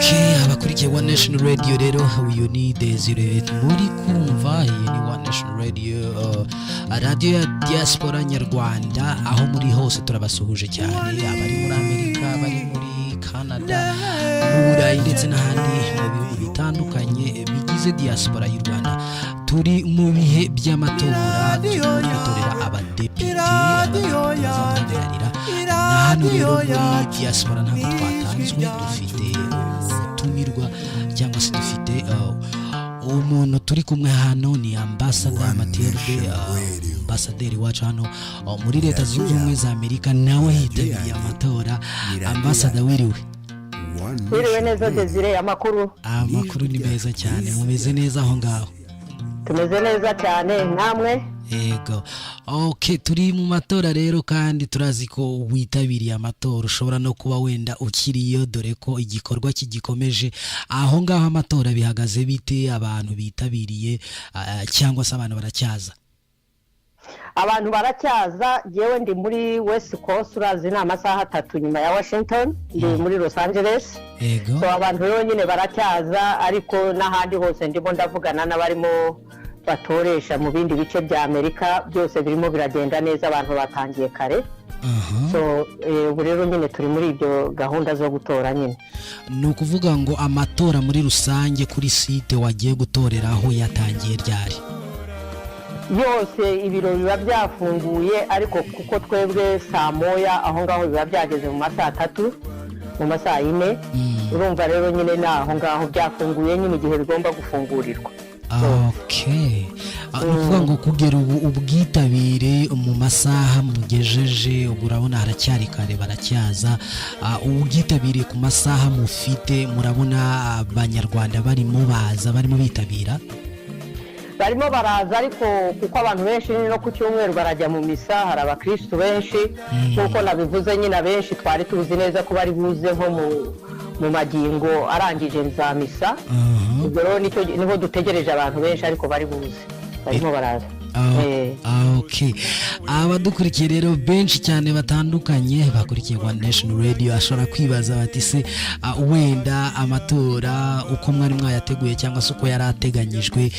Okay, abakurikiye One Nation Radio rero uyu ni Desire muri kumva iyi ni One Nation Radio radio ya diaspora nyarwanda aho muri hose turabasuhuje cyane abari muri Amerika abari muri Canada Burayi ndetse n'ahandi mu bihugu bitandukanye bigize diaspora y'u Rwanda turi mu bihe by'amatora twitorera abadepite abazahagararira hano rero muri diaspora ntabwo twatanzwe dufite tumirwa cyangwa se dufite umuntu turi kumwe hano ni ambassador Matilde ambassador wacu hano muri leta zunze ubumwe za Amerika nawe yitabiriye amatora ambassador wiriwe neza Desire amakuru ni meza cyane mumeze neza aho ngaho tumeze neza cyane namwe Ego. Okay, turi mu matora rero kandi turazi ko witabiriye amatora ushobora no kuba wenda ukiriyo dore ko igikorwa kigikomeje aho ngaho amatora bihagaze bite abantu bitabiriye cyangwa se abantu baracyaza jewe ndi muri West Coast urazi na amasaha 3 nyuma ya Washington ndi muri Los Angeles. Ego. So abantu rero nyine baracyaza ariko n'ahandi hose ndimo ndavugana n'abarimo batoresha mu bindi bice bya Amerika byose birimo biragenda neza abantu batangiye kare. So ubu rero nyine turi muri ibyo gahunda zo gutora nyine. No kuvuga ngo amatora muri rusange kuri site wagiye gutoreraho yatangiye ryari? Yose ibiro biba byafunguye ariko kuko twebwe saa moya aho ngaho biba byageze mu masaha 3 mu masaha 4 urumva rero nyine naho ngaho byafunguye nyine igihe bigomba gufungurirwa. Okay. Nukuvuga ngo kugera ubwitabire mu masaha mugejeje urabona haracyari kare baracyaza ubwitabire ku masaha mufite murabona abanyarwanda barimo bitabira barimo baraza ariko kuko abantu benshi no ku cyumweru barajya mu misa hari abakristo benshi kuko nabivuze nyine benshi twari tuzi neza ko bari buze nko mu magingo arangije za misa ubwo rero niho dutegereje abantu benshi ariko bari buze barimo baraza. Okay. Abadukurikiye rero benshi cyane batandukanye bakurikiye One Nation Radio ashobora kwibaza bati se wenda amatora uko mwari mwayateguye cyangwa se uko yarateganyijwe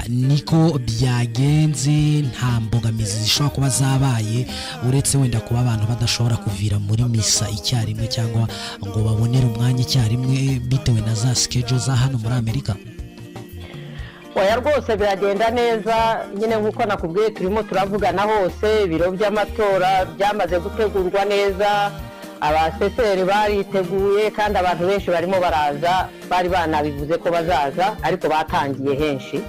niko byagenze nta mbogamizi zishobora kuba zabaye uretse wenda kuba abantu badashobora kuvira muri misa icyarimwe cyangwa ngo babonere umwanya icyarimwe bitewe na za schedule za hano muri Amerika. Oya rwose biragenda neza nyine nkuko nakubwiye turimo turavugana hose ibiro by'amatora byamaze gutegurwa neza abaseseri bariteguye kandi abantu benshi barimo baraza bari banabivuze ko bazaza ariko batangiye henshi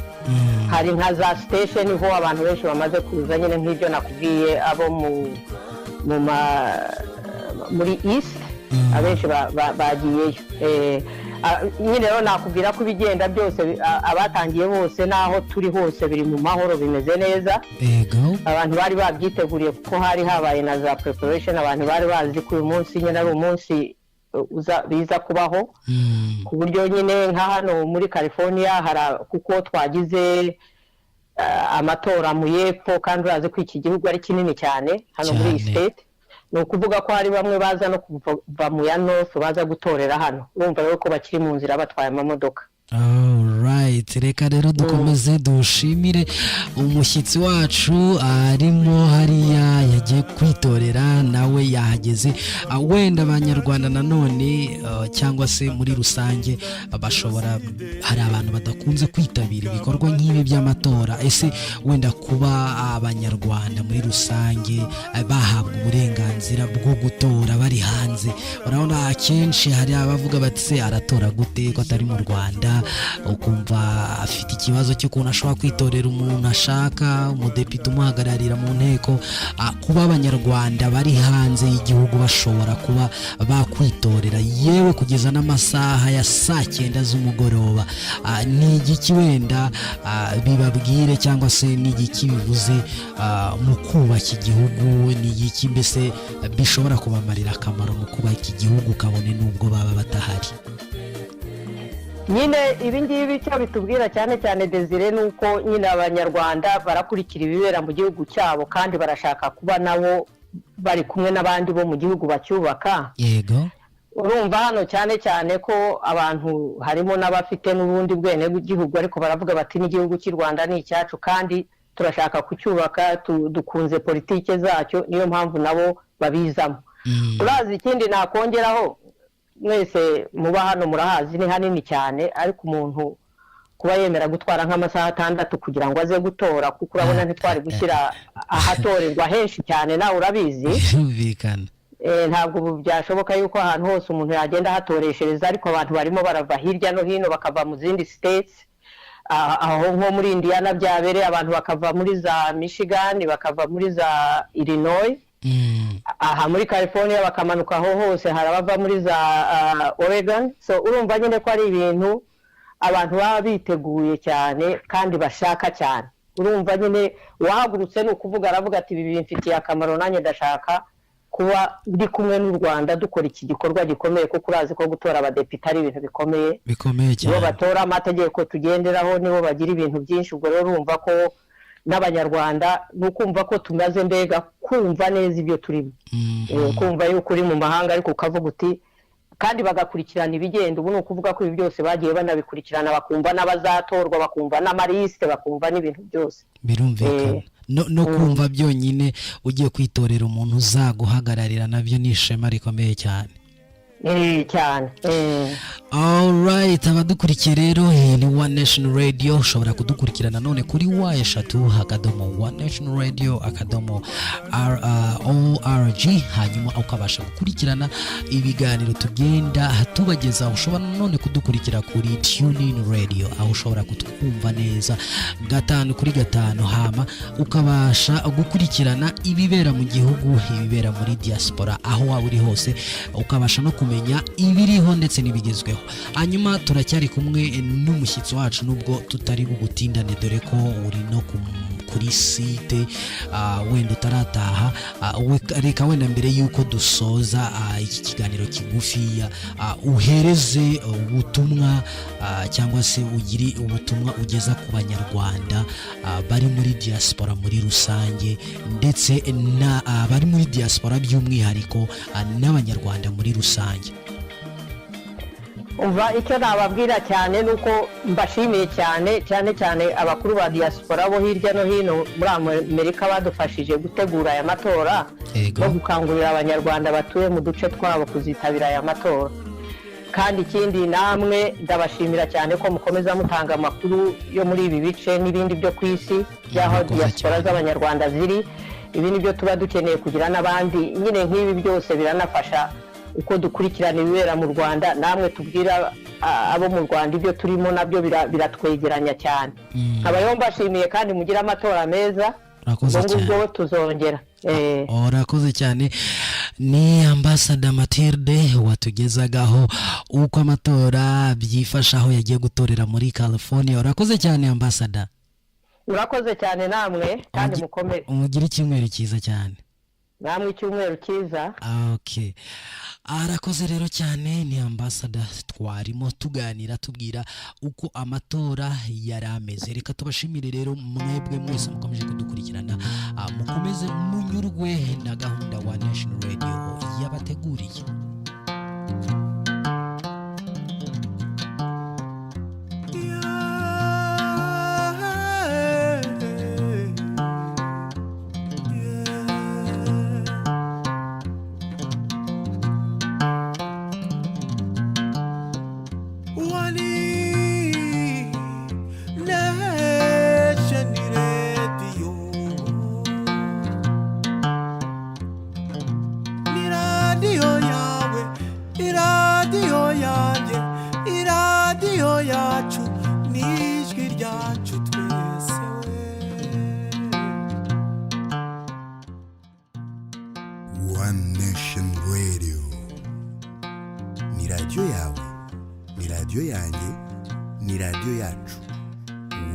hari nka za station ho abantu benshi bamaze kuza nyine nk'ibyo nakubwiye abo muri East abenshi bagiyeyo nyine rero nakubwira ko ibigenda byose abatangiye bose naho turi hose biri mu mahoro bimeze neza. Ego. Abantu bari babyiteguriye kuko hari habaye na za preparation abantu bari bazi ko uyu munsi nyine ari umunsi biza kubaho ku buryo nyine nka hano muri California kuko twagize amatora mu yepfo kandi urazi ko iki gihugu ari kinini cyane hano muri iyi state no kuvuga ko hari bamwe baza no kuva mu ya north baza gutorera hano urumva rero ko bakiri mu nzira batwaye amamodoka. Alright, reka rero dukomeze dushimire umushyitsi wacu arimo hariya yagiye kwitorera nawe yahageze wenda abanyarwanda nanone cyangwa se muri rusange bashobora hari abantu badakunze kwitabira ibikorwa nk'ibi by'amatora ese wenda kuba abanyarwanda muri rusange bahabwa uburenganzira bwo gutora bari hanze urabona akenshi hari abavuga bati se aratora gute ko atari mu Rwanda ukumva afite ikibazo cyo kuntu ashobora kwitorera umuntu ashaka umudepite umuhagararira mu nteko kuba abanyarwanda bari hanze y'igihugu bashobora kuba bakwitorera yewe kugeza n'amasaha ya 9 z'umugoroba ni igiki wenda bibabwire cyangwa se ni igiki bivuze mu kubaka igihugu ni igiki mbese bishobora kubamarira akamaro mu kubaka igihugu kabone n'ubwo baba batahari. nyine ibi ngibi cyo bitubwira cyane cyane Desire nuko nyine abanyarwanda barakurikira ibibera mu gihugu cyabo kandi barashaka kuba nabo bari kumwe n'abandi bo mu gihugu bacyubaka. Yego. urumva hano cyane cyane ko abantu harimo n'abafite n'ubundi bwene bw'igihugu ariko baravuga bati n'igihugu cy'u Rwanda ni icyacu kandi turashaka kucyubaka dukunze politike zacyo niyo mpamvu nabo babizamo urazi ikindi nakongeraho mwese muba hano murahazi ni hanini cyane ariko umuntu kuba yemera gutwara nk'amasaha 6 kugira ngo aze gutora kuko urabona ntitwari gushyira ahatorerwa henshi cyane nawe urabizi birumvikana ntabwo byashoboka yuko ahantu hose umuntu yagenda hatoreshereza ariko abantu barimo barava hirya no hino bakava mu zindi states aho nko muri Indiana byabere abantu bakava muri za Michigan bakava muri za Illinois aha muri California bakamanuka aho hose harabava muri za Oregon so urumva nyine ko ari ibintu abantu baba biteguye cyane kandi bashaka cyane urumva nyine wahagurutse no kuvuga aravuga ati ibi bimfitiye akamaro nanjye ndashaka kuba ndi kumwe n'u Rwanda dukora iki gikorwa gikomeye kuko urazi ko gutora abadepite ari ibintu bikomeye cyane bo batora amategeko tugenderaho nibo bagira ibintu byinshi ubwo rero urumva ko n'abanyarwanda nukumva ko tumaze mbega kumva neza ibyo turimo kumva yuko uri mu mahanga ariko ukavuga uti kandi bagakurikirana ibigenda ubu nukuvuga ko ibi byose bagiye banabikurikirana bakumva n'abazatorwa bakumva n'amariste bakumva n'ibintu byose birumvikana no kumva byonyine ugiye kwitorera umuntu uzaguhagararira nabyo ni ishema rikomeye cyane cyane alright abadukurikiye rero ni One Nation Radio ushobora kudukurikirana none kuri wa_One_Radio_ORG hanyuma ukabasha gukurikirana ibiganiro tugenda tubageza ushobora none kudukurikira kuri TuneIn Radio aho ushobora kutwumva neza 5/5 hama ukabasha gukurikirana ibibera mu gihugu ibibera muri diaspora aho waba uri hose ukabasha no kumenya ibiriho ndetse n'ibigezweho hanyuma turacyari kumwe n'umushyitsi wacu nubwo tutari bugutindane dore ko uri no kuri site wenda utarataha reka wenda mbere yuko dusoza iki kiganiro kigufiya uhereze ubutumwa cyangwa se ugiri ubutumwa ugeza ku banyarwanda bari muri diaspora muri rusange ndetse bari muri diaspora by'umwihariko n'abanyarwanda muri rusange umva icyo nababwira cyane nuko mbashimiye cyane abakuru ba diaspora bo hirya no hino muri Amerika badufashije gutegura aya matora no gukangurira abanyarwanda batuye mu duce twabo kuzitabira aya matora kandi ikindi namwe ndabashimira cyane ko mukomeza mutanga amakuru yo muri ibi bice n'ibindi byo ku isi by'aho diaspora z'abanyarwanda ziri ibi ni byo tuba dukeneye kugira n'abandi nyine nk'ibi byose biranafasha uko dukurikirana ibibera mu Rwanda namwe tubwira abo mu Rwanda ibyo turimo nabyo biratwegeranya cyane abayo mbashimiye kandi mugira amatora meza ngo tuzongera urakoze cyane ni Ambassador Mathilde watugezagaho uko amatora byifasha aho yagiye gutorera muri California urakoze cyane Ambassador urakoze cyane namwe kandi mukomere umugira icyumweru cyiza cyane namwe icyumweru cyiza okay arakoze rero cyane ni Ambassador twarimo tuganira tubwira uko amatora yari ameze reka tubashimire rero mwebwe mwese mukomeje kudukurikirana mukomeze munyurwe na gahunda One Nation Radio yabateguriye One Nation Radio ni radio yawe ni radio yanjye ni radio yacu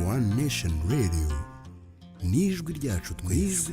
One Nation Radio ni ijwi ryacu twese